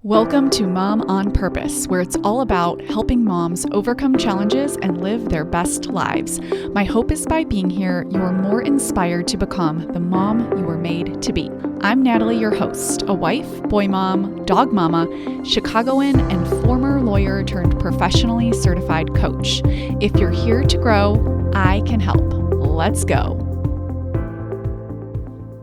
Welcome to Mom on Purpose, where it's all about helping moms overcome challenges and live their best lives. My hope is by being here, you're more inspired to become the mom you were made to be. I'm Natalie, your host, a wife, boy mom, dog mama, Chicagoan, and former lawyer turned professionally certified coach. If you're here to grow, I can help. Let's go.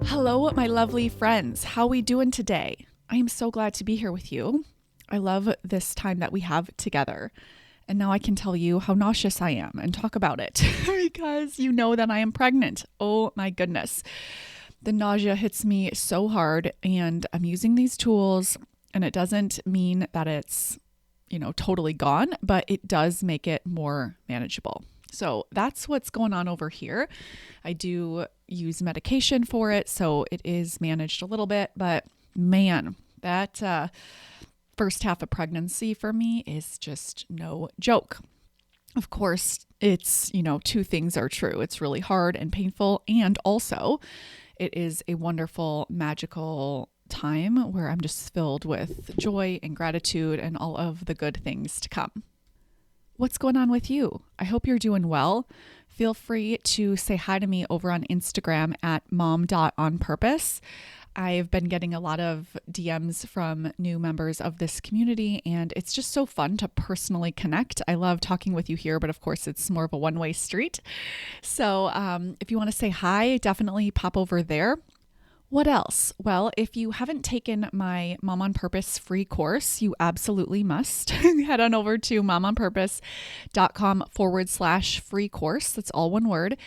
Hello, my lovely friends. How we doing today? I am so glad to be here with you. I love this time that we have together. And now I can tell you how nauseous I am and talk about it because you know that I am pregnant. Oh my goodness. The nausea hits me so hard and I'm using these tools, and it doesn't mean that it's, totally gone, but it does make it more manageable. So that's what's going on over here. I do use medication for it, so it is managed a little bit, but man, that first half of pregnancy for me is just no joke. Of course, it's, two things are true. It's really hard and painful, and also it is a wonderful, magical time where I'm just filled with joy and gratitude and all of the good things to come. What's going on with you? I hope you're doing well. Feel free to say hi to me over on Instagram at mom.onpurpose. I've been getting a lot of DMs from new members of this community, and it's just so fun to personally connect. I love talking with you here, but of course it's more of a one-way street. So if you want to say hi, definitely pop over there. What else? Well, if you haven't taken my Mom on Purpose free course, you absolutely must. Head on over to momonpurpose.com/free course. That's all one word.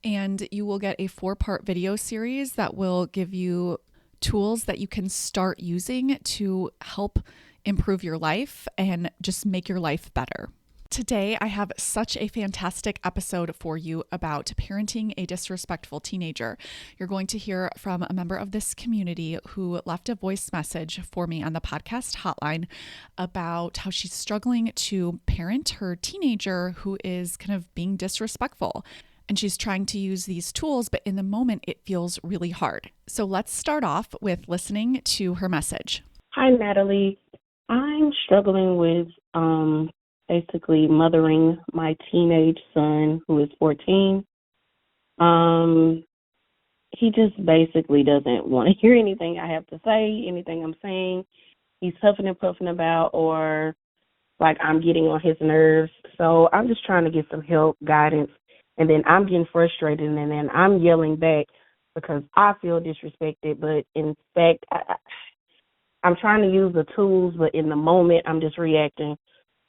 And you will get a 4-part video series that will give you tools that you can start using to help improve your life and just make your life better. Today, I have such a fantastic episode for you about parenting a disrespectful teenager. You're going to hear from a member of this community who left a voice message for me on the Podcast Hotline about how she's struggling to parent her teenager who is kind of being disrespectful. And she's trying to use these tools, but in the moment, it feels really hard. So let's start off with listening to her message. Hi, Natalie. I'm struggling with basically mothering my teenage son who is 14. He just basically doesn't want to hear anything I have to say, anything I'm saying. He's huffing and puffing about, or like I'm getting on his nerves. So I'm just trying to get some help, guidance. And then I'm getting frustrated, and then I'm yelling back because I feel disrespected. But in fact, I'm trying to use the tools, but in the moment, I'm just reacting.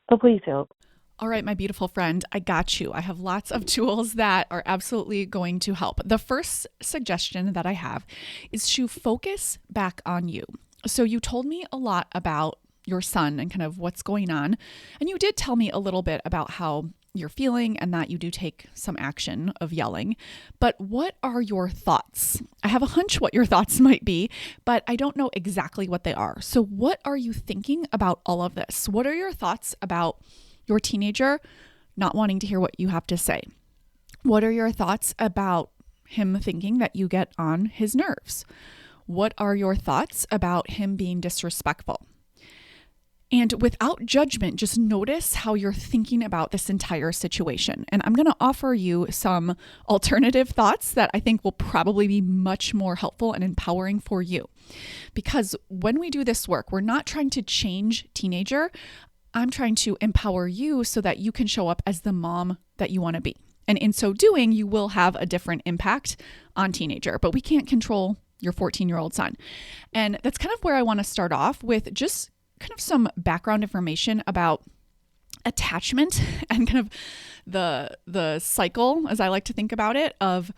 So please help. All right, my beautiful friend, I got you. I have lots of tools that are absolutely going to help. The first suggestion that I have is to focus back on you. So you told me a lot about your son and kind of what's going on. And you did tell me a little bit about how you're feeling and that you do take some action of yelling. But what are your thoughts? I have a hunch what your thoughts might be, but I don't know exactly what they are. So what are you thinking about all of this? What are your thoughts about your teenager not wanting to hear what you have to say? What are your thoughts about him thinking that you get on his nerves? What are your thoughts about him being disrespectful? And without judgment, just notice how you're thinking about this entire situation. And I'm going to offer you some alternative thoughts that I think will probably be much more helpful and empowering for you. Because when we do this work, we're not trying to change teenager. I'm trying to empower you so that you can show up as the mom that you want to be. And in so doing, you will have a different impact on teenager. But we can't control your 14-year-old son. And that's kind of where I want to start off with just kind of some background information about attachment and kind of the cycle, as I like to think about it, of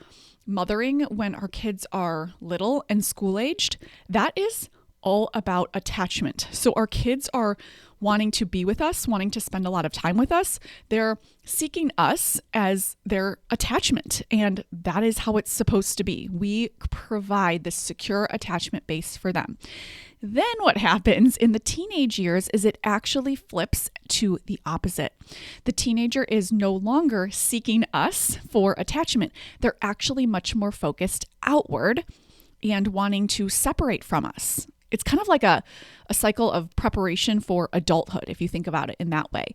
mothering when our kids are little and school-aged. That is all about attachment. So our kids are wanting to be with us, wanting to spend a lot of time with us. They're seeking us as their attachment, and that is how it's supposed to be. We provide this secure attachment base for them. Then what happens in the teenage years is it actually flips to the opposite. The teenager is no longer seeking us for attachment. They're actually much more focused outward and wanting to separate from us. It's kind of like a cycle of preparation for adulthood, if you think about it in that way.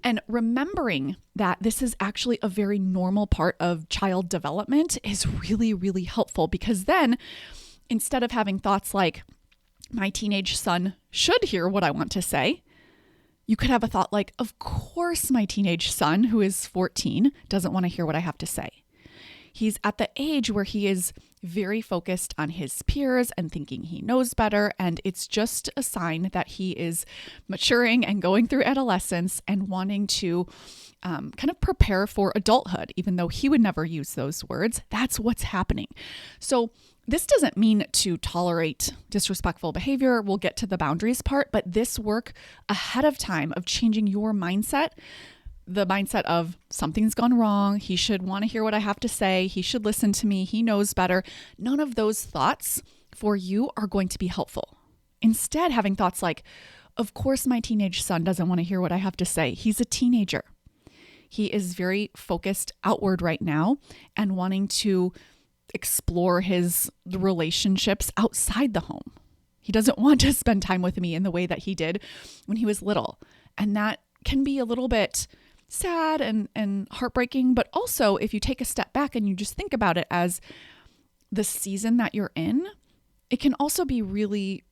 And remembering that this is actually a very normal part of child development is really, really helpful, because then instead of having thoughts like, my teenage son should hear what I want to say, you could have a thought like, of course my teenage son, who is 14, doesn't want to hear what I have to say. He's at the age where he is very focused on his peers and thinking he knows better. And it's just a sign that he is maturing and going through adolescence and wanting to kind of prepare for adulthood, even though he would never use those words. That's what's happening. So this doesn't mean to tolerate disrespectful behavior. We'll get to the boundaries part, but this work ahead of time of changing your mindset, the mindset of something's gone wrong, he should want to hear what I have to say, he should listen to me, he knows better. None of those thoughts for you are going to be helpful. Instead, having thoughts like, of course my teenage son doesn't want to hear what I have to say. He's a teenager. He is very focused outward right now and wanting to explore his relationships outside the home. He doesn't want to spend time with me in the way that he did when he was little. And that can be a little bit sad and heartbreaking. But also, if you take a step back and you just think about it as the season that you're in, it can also be really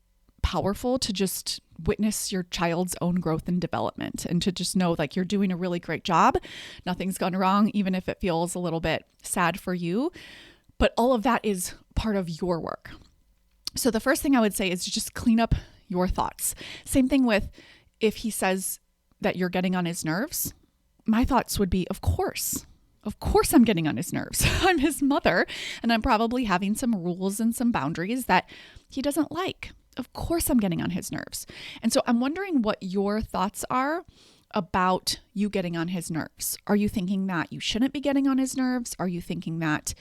powerful to just witness your child's own growth and development, and to just know like you're doing a really great job. Nothing's gone wrong, even if it feels a little bit sad for you. But all of that is part of your work. So the first thing I would say is just clean up your thoughts. Same thing with if he says that you're getting on his nerves. My thoughts would be, of course I'm getting on his nerves. I'm his mother, and I'm probably having some rules and some boundaries that he doesn't like. Of course I'm getting on his nerves. And so I'm wondering what your thoughts are about you getting on his nerves. Are you thinking that you shouldn't be getting on his nerves? Are you thinking that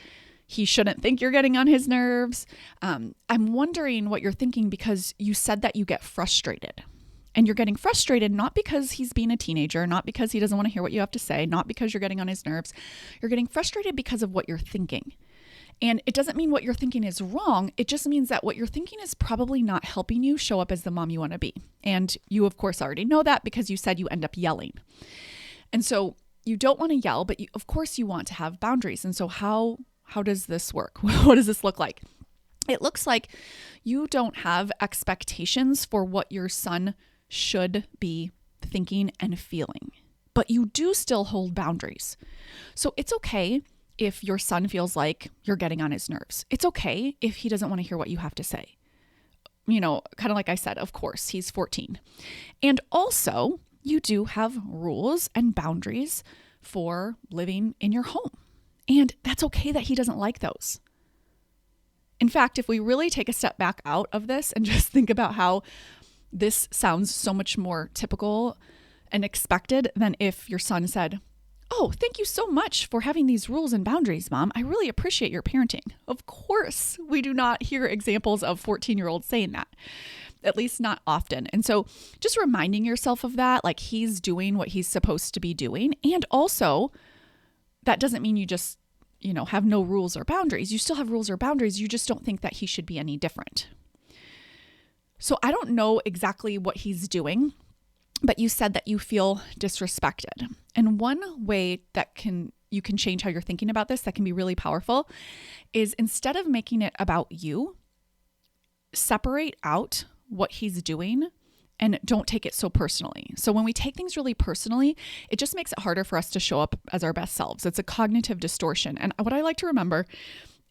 he shouldn't think you're getting on his nerves? I'm wondering what you're thinking, because you said that you get frustrated. And you're getting frustrated not because he's being a teenager, not because he doesn't want to hear what you have to say, not because you're getting on his nerves. You're getting frustrated because of what you're thinking. And it doesn't mean what you're thinking is wrong. It just means that what you're thinking is probably not helping you show up as the mom you want to be. And you, of course, already know that because you said you end up yelling. And so you don't want to yell, but of course you want to have boundaries. And so how does this work? What does this look like? It looks like you don't have expectations for what your son should be thinking and feeling, but you do still hold boundaries. So it's okay if your son feels like you're getting on his nerves. It's okay if he doesn't want to hear what you have to say. You know, kind of like I said, of course, he's 14. And also, you do have rules and boundaries for living in your home. And that's okay that he doesn't like those. In fact, if we really take a step back out of this and just think about how this sounds so much more typical and expected than if your son said, "Oh, thank you so much for having these rules and boundaries, Mom. I really appreciate your parenting." Of course, we do not hear examples of 14-year-olds saying that, at least not often. And so just reminding yourself of that, like he's doing what he's supposed to be doing. And also, that doesn't mean you just, have no rules or boundaries. You still have rules or boundaries. You just don't think that he should be any different. So I don't know exactly what he's doing, but you said that you feel disrespected. And one way that you can change how you're thinking about this that can be really powerful is, instead of making it about you, separate out what he's doing and don't take it so personally. So when we take things really personally, it just makes it harder for us to show up as our best selves. It's a cognitive distortion. And what I like to remember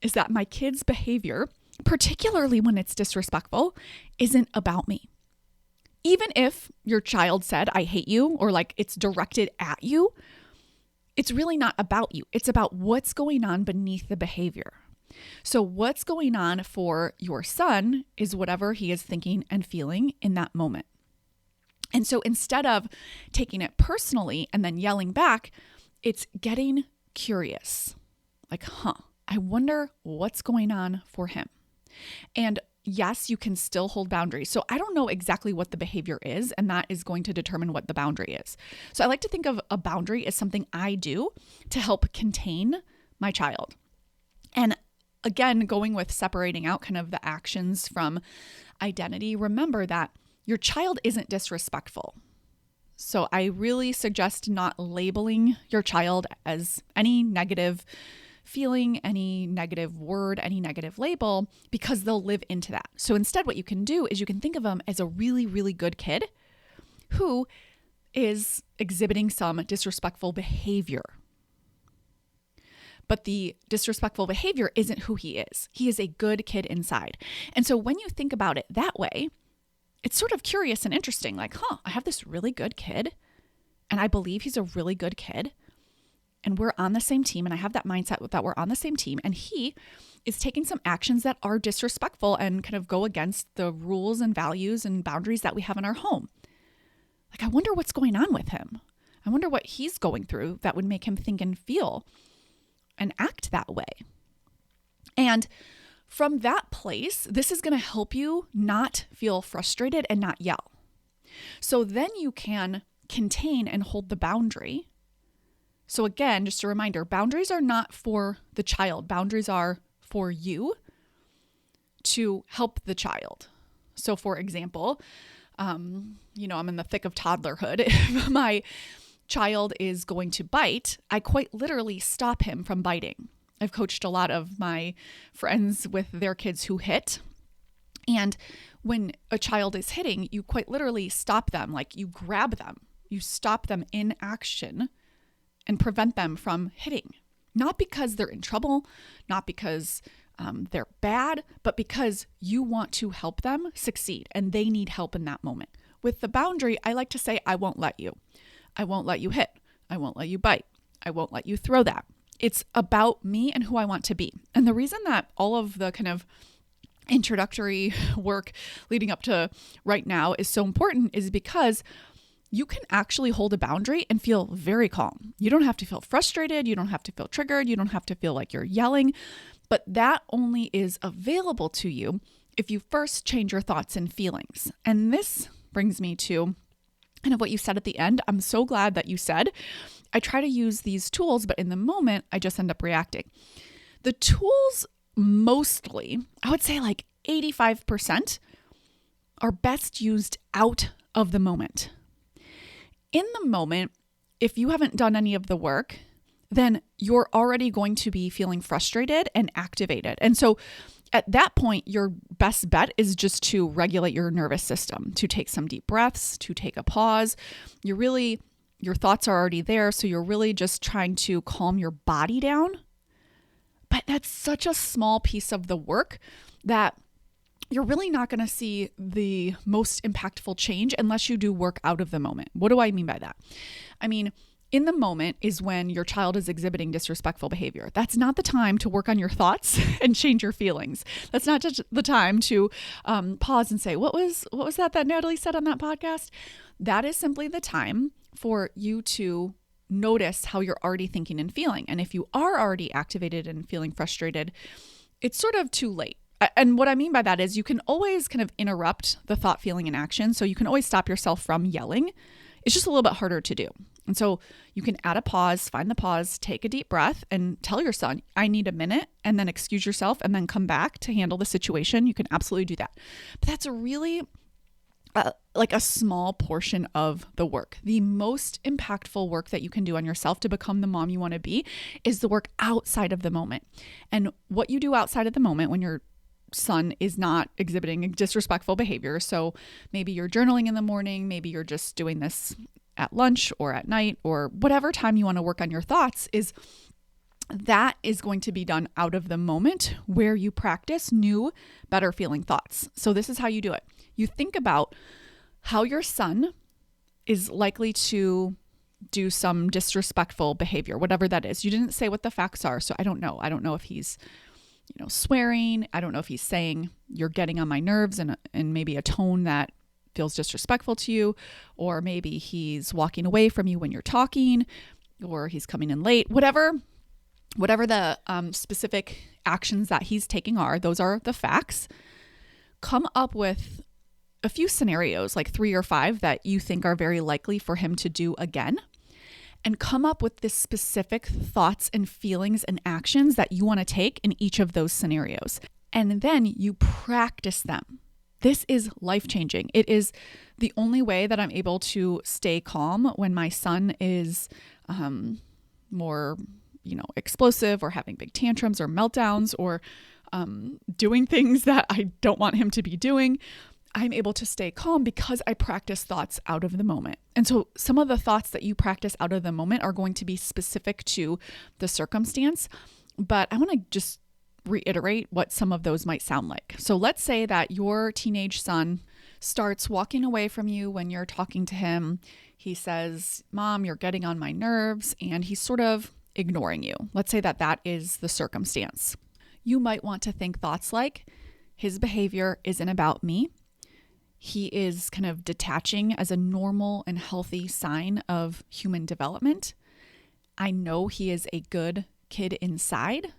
is that my kids' behavior, particularly when it's disrespectful, isn't about me. Even if your child said, "I hate you," or like it's directed at you, it's really not about you. It's about what's going on beneath the behavior. So what's going on for your son is whatever he is thinking and feeling in that moment. And so instead of taking it personally and then yelling back, it's getting curious. Like, I wonder what's going on for him. And yes, you can still hold boundaries. So I don't know exactly what the behavior is, and that is going to determine what the boundary is. So I like to think of a boundary as something I do to help contain my child. And again, going with separating out kind of the actions from identity, remember that your child isn't disrespectful. So I really suggest not labeling your child as any negative feeling, any negative word, any negative label, because they'll live into that. So instead, what you can do is you can think of them as a really, really good kid who is exhibiting some disrespectful behavior. But the disrespectful behavior isn't who he is. He is a good kid inside. And so when you think about it that way, it's sort of curious and interesting. Like, I have this really good kid and I believe he's a really good kid. And we're on the same team, and I have that mindset that we're on the same team, and he is taking some actions that are disrespectful and kind of go against the rules and values and boundaries that we have in our home. Like, I wonder what's going on with him. I wonder what he's going through that would make him think and feel and act that way. And from that place, this is going to help you not feel frustrated and not yell. So then you can contain and hold the boundary. So again, just a reminder, boundaries are not for the child. Boundaries are for you to help the child. So for example, I'm in the thick of toddlerhood. If my child is going to bite, I quite literally stop him from biting. I've coached a lot of my friends with their kids who hit. And when a child is hitting, you quite literally stop them, like you grab them, you stop them in action and prevent them from hitting. Not because they're in trouble, not because they're bad, but because you want to help them succeed and they need help in that moment. With the boundary, I like to say, I won't let you. I won't let you hit. I won't let you bite. I won't let you throw that. It's about me and who I want to be. And the reason that all of the kind of introductory work leading up to right now is so important is because you can actually hold a boundary and feel very calm. You don't have to feel frustrated. You don't have to feel triggered. You don't have to feel like you're yelling. But that only is available to you if you first change your thoughts and feelings. And this brings me to kind of what you said at the end. I'm so glad that you said, I try to use these tools, but in the moment, I just end up reacting. The tools mostly, I would say like 85%, are best used out of the moment. In the moment, if you haven't done any of the work, then you're already going to be feeling frustrated and activated. And so at that point, your best bet is just to regulate your nervous system, to take some deep breaths, to take a pause. Your thoughts are already there, so you're really just trying to calm your body down. But that's such a small piece of the work that you're really not going to see the most impactful change unless you do work out of the moment. What do I mean by that? I mean, in the moment is when your child is exhibiting disrespectful behavior. That's not the time to work on your thoughts and change your feelings. That's not just the time to pause and say, what was that Natalie said on that podcast? That is simply the time for you to notice how you're already thinking and feeling. And if you are already activated and feeling frustrated, it's sort of too late. And what I mean by that is you can always kind of interrupt the thought, feeling, and action. So you can always stop yourself from yelling. It's just a little bit harder to do. And so you can add a pause, find the pause, take a deep breath, and tell your son, I need a minute, and then excuse yourself and then come back to handle the situation. You can absolutely do that. But that's a really like a small portion of the work. The most impactful work that you can do on yourself to become the mom you want to be is the work outside of the moment. And what you do outside of the moment when your son is not exhibiting disrespectful behavior. So maybe you're journaling in the morning, maybe you're just doing this at lunch or at night or whatever time you want to work on your thoughts, is that is going to be done out of the moment where you practice new, better feeling thoughts. So this is how you do it. You think about how your son is likely to do some disrespectful behavior, whatever that is. You didn't say what the facts are, so I don't know. I don't know if he's swearing. I don't know if he's saying you're getting on my nerves and maybe a tone that feels disrespectful to you, or maybe he's walking away from you when you're talking, or he's coming in late, whatever the specific actions that he's taking are, those are the facts. Come up with a few scenarios, like 3 or 5 that you think are very likely for him to do again. and come up with the specific thoughts and feelings and actions that you want to take in each of those scenarios. And then you practice them. This is life-changing. It is the only way that I'm able to stay calm when my son is more, explosive or having big tantrums or meltdowns or doing things that I don't want him to be doing. I'm able to stay calm because I practice thoughts out of the moment. And so some of the thoughts that you practice out of the moment are going to be specific to the circumstance, but I want to just reiterate what some of those might sound like. So let's say that your teenage son starts walking away from you when you're talking to him. He says, "Mom, you're getting on my nerves," and he's sort of ignoring you. Let's say that that is the circumstance. You might want to think thoughts like, his behavior isn't about me. He is kind of detaching as a normal and healthy sign of human development. I know he is a good kid inside,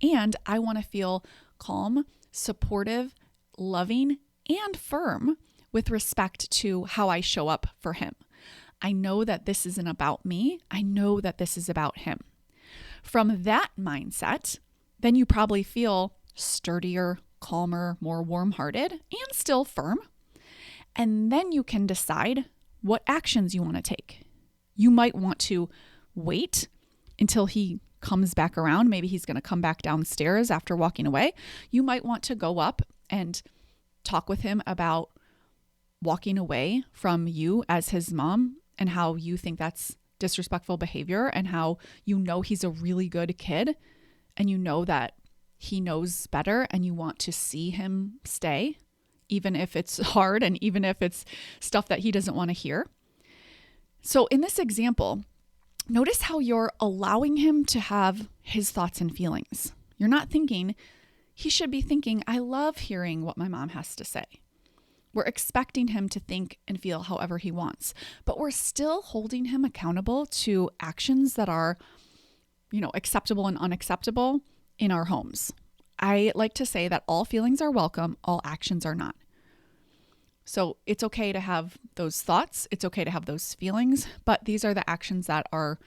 and I want to feel calm, supportive, loving, and firm with respect to how I show up for him. I know that this isn't about me. I know that this is about him. From that mindset, then you probably feel sturdier, calmer, more warm-hearted, and still firm. And then you can decide what actions you want to take. You might want to wait until he comes back around. Maybe he's going to come back downstairs after walking away. You might want to go up and talk with him about walking away from you as his mom and how you think that's disrespectful behavior and how you know he's a really good kid and you know that he knows better and you want to see him stay, even if it's hard and even if it's stuff that he doesn't want to hear. So in this example, notice how you're allowing him to have his thoughts and feelings. You're not thinking, he should be thinking, I love hearing what my mom has to say. We're expecting him to think and feel however he wants, but we're still holding him accountable to actions that are, acceptable and unacceptable in our homes. I like to say that all feelings are welcome, all actions are not. So it's okay to have those thoughts, it's okay to have those feelings, but these are the actions that are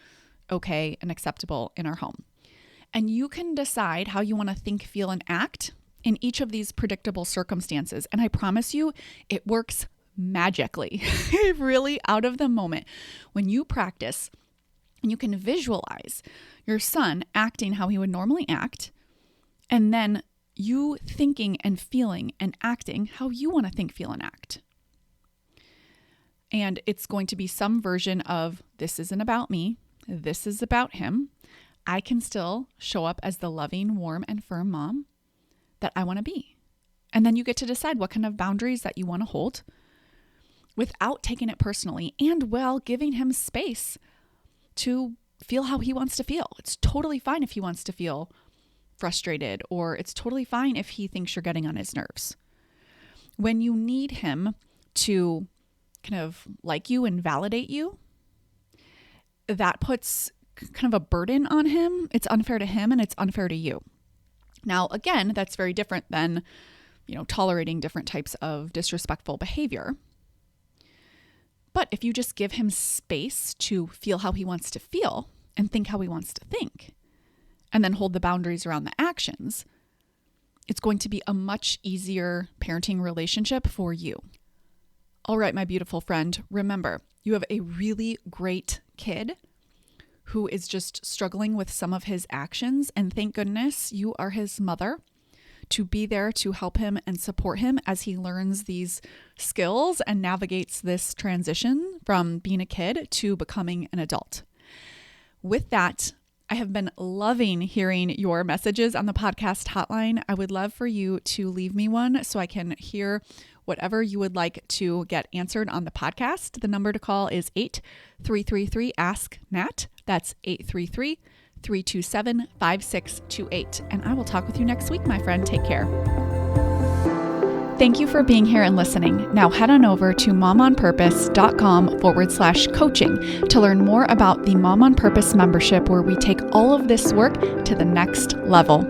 okay and acceptable in our home. And you can decide how you want to think, feel, and act in each of these predictable circumstances. And I promise you, it works magically, really out of the moment. When you practice and you can visualize your son acting how he would normally act, and then you thinking and feeling and acting how you want to think, feel, and act. And it's going to be some version of, this isn't about me, this is about him. I can still show up as the loving, warm, and firm mom that I want to be. And then you get to decide what kind of boundaries that you want to hold without taking it personally and while giving him space to feel how he wants to feel. It's totally fine if he wants to feel frustrated, or it's totally fine if he thinks you're getting on his nerves. When you need him to kind of like you and validate you, that puts kind of a burden on him. It's unfair to him and it's unfair to you. Now, again, that's very different than, tolerating different types of disrespectful behavior. But if you just give him space to feel how he wants to feel and think how he wants to think, and then hold the boundaries around the actions, it's going to be a much easier parenting relationship for you. All right, my beautiful friend, remember, you have a really great kid who is just struggling with some of his actions, and thank goodness you are his mother to be there to help him and support him as he learns these skills and navigates this transition from being a kid to becoming an adult. With that, I have been loving hearing your messages on the podcast hotline. I would love for you to leave me one so I can hear whatever you would like to get answered on the podcast. The number to call is 8333-ASK-NAT. That's 833-327-5628. And I will talk with you next week, my friend. Take care. Thank you for being here and listening. Now head on over to momonpurpose.com/coaching to learn more about the Mom on Purpose membership, where we take all of this work to the next level.